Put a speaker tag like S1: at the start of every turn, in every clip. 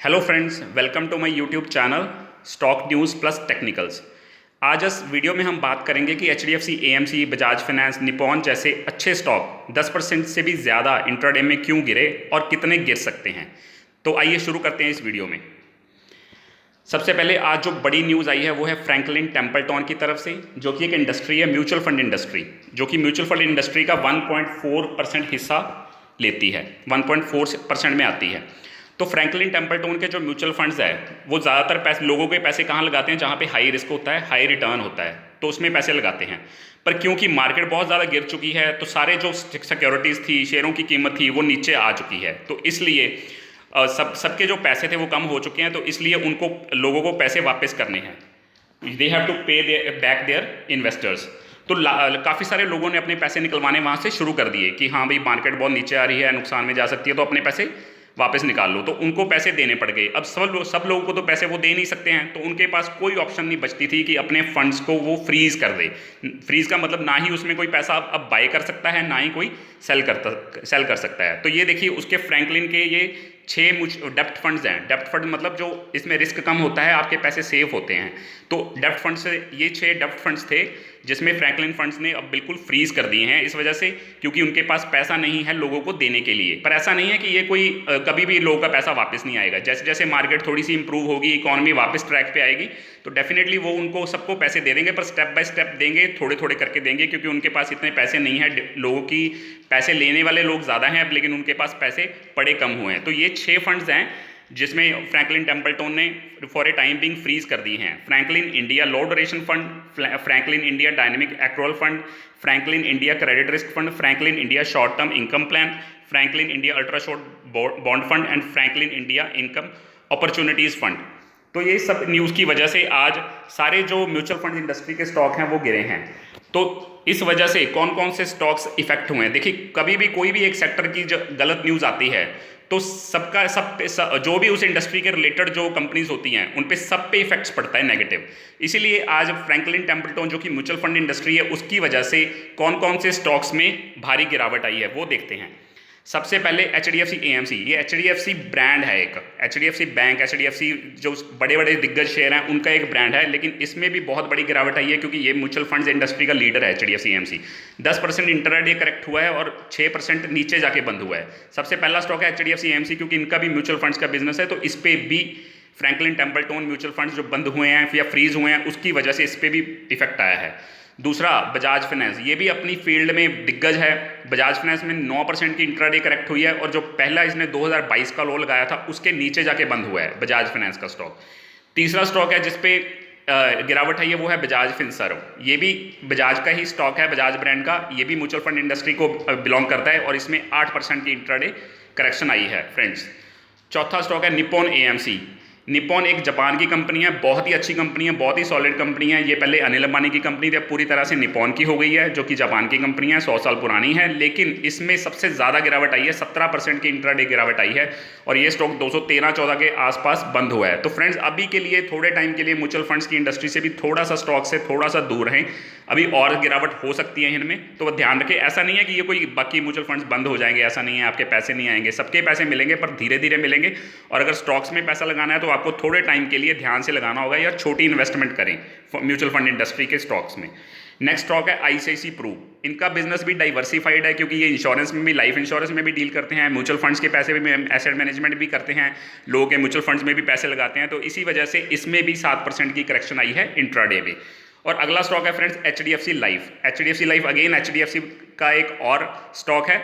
S1: Hello friends, welcome to my YouTube channel stock news plus technicals. आज इस video में हम बात करेंगे कि HDFC, AMC, Bajaj finance, Nippon जैसे अच्छे स्टॉक 10% से भी ज़्यादा इंट्राडे में क्यों गिरे और कितने गिर सकते हैं। तो आइए शुरू करते हैं इस वीडियो में। सबसे पहले आज जो बड़ी न्यूज़ आई है वो है फ्रैंकलिन टेम्पल्टन की तरफ से, जो कि एक इंडस्ट्री है, म्यूचुअल फंड इंडस्ट्री, जो कि म्यूचुअल फंड इंडस्ट्री का 1.4% हिस्सा लेती है, 1.4% में आती है। तो फ्रैंकलिन टेम्पल्टन के जो म्यूचुअल फंड्स है वो ज़्यादातर पैसे, लोगों के पैसे कहाँ लगाते हैं, जहाँ पे हाई रिस्क होता है, हाई रिटर्न होता है, तो उसमें पैसे लगाते हैं। पर क्योंकि मार्केट बहुत ज़्यादा गिर चुकी है तो सारे जो सिक्योरिटीज़ थी, शेयरों की कीमत थी, वो नीचे आ चुकी है। तो इसलिए सबके जो पैसे थे वो कम हो चुके हैं, तो इसलिए उनको, लोगों को पैसे वापस करने हैं। दे हैव टू पे बैक देयर इन्वेस्टर्स। तो काफ़ी सारे लोगों ने अपने पैसे निकलवाने वहाँ से शुरू कर दिए कि हाँ भाई, मार्केट बहुत नीचे आ रही है, नुकसान में जा सकती है, तो अपने पैसे वापस निकाल लो। तो उनको पैसे देने पड़ गए। अब सब लोगों को तो पैसे वो दे नहीं सकते हैं, तो उनके पास कोई ऑप्शन नहीं बचती थी कि अपने फंड्स को वो फ्रीज कर दे। फ्रीज का मतलब ना ही उसमें कोई पैसा अब बाय कर सकता है, ना ही कोई सेल कर सकता है। तो ये देखिए, उसके फ्रैंकलिन के ये 6 डेप्ट फंड्स हैं। डेप्ट फंड मतलब जो इसमें रिस्क कम होता है, आपके पैसे सेफ होते हैं। तो डेप्ट फंड से ये 6 डेप्ट फंड्स थे, जिसमें फ्रैंकलिन फंड्स ने अब बिल्कुल फ्रीज कर दिए हैं, इस वजह से क्योंकि उनके पास पैसा नहीं है लोगों को देने के लिए। पर ऐसा नहीं है कि ये कोई कभी भी लोगों का पैसा वापस नहीं आएगा। जैसे जैसे मार्केट थोड़ी सी इंप्रूव होगी, इकॉनमी वापस ट्रैक पे आएगी, तो डेफिनेटली वो उनको सबको पैसे दे देंगे, पर स्टेप बाय स्टेप देंगे, थोड़े थोड़े करके देंगे, क्योंकि उनके पास इतने पैसे नहीं है। लोगों की पैसे लेने वाले लोग ज़्यादा हैं अब, लेकिन उनके पास पैसे पड़े कम हुए हैं। तो ये 6 फंड्स हैं जिसमें फ्रैंकलिन टेम्पल्टन ने for a time being freeze कर दी हैं। Franklin India low duration fund, Franklin India dynamic accrual fund, Franklin India credit risk fund, Franklin India short term income plan, Franklin India ultra short bond fund and Franklin India income opportunities fund. तो ये सब news की वजह से आज सारे जो mutual fund industry के स्टॉक हैं वो गिरे हैं। तो इस वजह से कौन कौन से स्टॉक्स इफेक्ट हुए हैं। देखिए, कभी भी कोई भी एक सेक्टर की जो गलत न्यूज़ आती है तो जो भी उस इंडस्ट्री के रिलेटेड जो कंपनीज होती हैं उन पे सब पे इफेक्ट्स पड़ता है नेगेटिव। इसीलिए आज फ्रैंकलिन टेम्पल्टन जो कि म्यूचुअल फंड इंडस्ट्री है, उसकी वजह से कौन कौन से स्टॉक्स में भारी गिरावट आई है वो देखते हैं। सबसे पहले एचडीएफसी एएमसी, ये एचडीएफसी ब्रांड है, एक एचडीएफसी बैंक, एचडीएफसी जो बड़े बड़े दिग्गज शेयर हैं उनका एक ब्रांड है, लेकिन इसमें भी बहुत बड़ी गिरावट आई है क्योंकि ये म्यूचुअल फंड्स इंडस्ट्री का लीडर है। एचडीएफसी एएमसी 10% इंटरडे करेक्ट हुआ है और 6% नीचे जाके बंद हुआ है। सबसे पहला स्टॉक है एचडीएफसी एएमसी, क्योंकि इनका भी म्यूचुअल फंड्स का बिजनेस है, तो इस पर भी फ्रैंकलिन टेम्पल्टन म्यूचुअल फंड्स जो बंद हुए हैं या फ्रीज हुए हैं उसकी वजह से इस पर भी इफेक्ट आया है। दूसरा बजाज फाइनेंस, ये भी अपनी फील्ड में दिग्गज है। बजाज फाइनेंस में 9% की इंट्राडे करेक्ट हुई है और जो पहला इसने 2022 का लो लगाया था उसके नीचे जाके बंद हुआ है बजाज फाइनेंस का स्टॉक। तीसरा स्टॉक है जिसपे गिरावट है, ये वो है बजाज फिनसर्व। ये भी बजाज का ही स्टॉक है, बजाज ब्रांड का। ये भी म्यूचुअल फंड इंडस्ट्री को बिलोंग करता है और इसमें 8% की इंट्राडे करेक्शन आई है फ्रेंड्स। चौथा स्टॉक है निपॉन एएमसी। निपॉन एक जापान की कंपनी है, बहुत ही अच्छी कंपनी है, बहुत ही सॉलिड कंपनी है। ये पहले अनिल अंबानी की कंपनी थी, अब पूरी तरह से निपॉन की हो गई है, जो कि जापान की कंपनी है, 100 साल पुरानी है। लेकिन इसमें सबसे ज़्यादा गिरावट आई है, 17% की इंट्राडे गिरावट आई है और ये स्टॉक 213-14 के आसपास बंद हुआ है। तो फ्रेंड्स, अभी के लिए थोड़े टाइम के लिए म्यूचुअल फंड्स की इंडस्ट्री से भी थोड़ा सा, स्टॉक से थोड़ा सा दूर रहें। अभी और गिरावट हो सकती है इनमें, तो वो ध्यान रखें। ऐसा नहीं है कि ये कोई बाकी म्यूचुअल फंड्स बंद हो जाएंगे, ऐसा नहीं है, आपके पैसे नहीं आएंगे, सबके पैसे मिलेंगे, पर धीरे धीरे मिलेंगे। और अगर स्टॉक्स में पैसा लगाना है तो आपको थोड़े टाइम के लिए ध्यान से लगाना होगा या छोटी इन्वेस्टमेंट करें म्यूचुअल फंड इंडस्ट्री के स्टॉक्स में। नेक्स्ट स्टॉक है आईसीआईसीआई प्रू। इनका बिजनेस भी डाइवर्सिफाइड है, क्योंकि ये इंश्योरेंस में भी, लाइफ इंश्योरेंस में भी डील करते हैं, म्यूचुअल फंड्स के पैसे भी, एसेट मैनेजमेंट भी करते हैं, लोगों के म्यूचुअल फंड्स में भी पैसे लगाते हैं। तो इसी वजह से इसमें भी 7% की करेक्शन आई है इंट्राडे में। और अगला स्टॉक है friends HDFC life. HDFC life again HDFC का एक और स्टॉक है।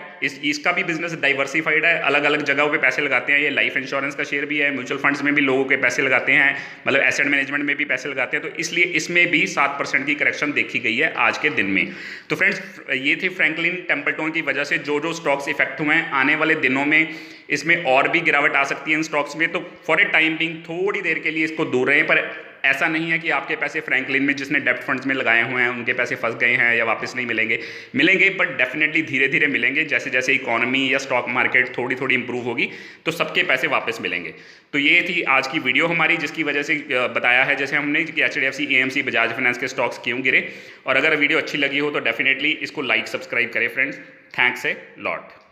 S1: इसका भी बिजनेस डाइवर्सिफाइड है, अलग अलग जगहों पे पैसे लगाते हैं। ये लाइफ इंश्योरेंस का शेयर भी है, म्यूचुअल फंड्स में भी लोगों के पैसे लगाते हैं, मतलब एसेट मैनेजमेंट में भी पैसे लगाते हैं। तो इसलिए इसमें भी 7% की करेक्शन देखी गई है आज के दिन में। तो फ्रेंड्स, ये थी फ्रैंकलिन टेम्पल्टन की वजह से जो स्टॉक्स इफेक्ट हुए हैं। आने वाले दिनों में इसमें और भी गिरावट आ सकती है इन स्टॉक्स में, तो फॉर ए टाइम बिंग थोड़ी देर के लिए इसको दूर रहें। पर ऐसा नहीं है कि आपके पैसे फ्रैंकलिन में, जिसने डेप्ट फंड्स में लगाए हुए हैं, उनके पैसे फंस गए हैं या वापस नहीं मिलेंगे, पर डेफिनेटली धीरे धीरे मिलेंगे। जैसे जैसे इकोनॉमी या स्टॉक मार्केट थोड़ी थोड़ी इंप्रूव होगी तो सबके पैसे वापस मिलेंगे। तो ये थी आज की वीडियो हमारी, जिसकी वजह से बताया है जैसे हमने कि एचडीएफसी एएमसी, बजाज फाइनेंस के स्टॉक्स क्यों गिरे। और अगर वीडियो अच्छी लगी हो तो डेफिनेटली इसको लाइक सब्सक्राइब करें फ्रेंड्स। Thanks a lot.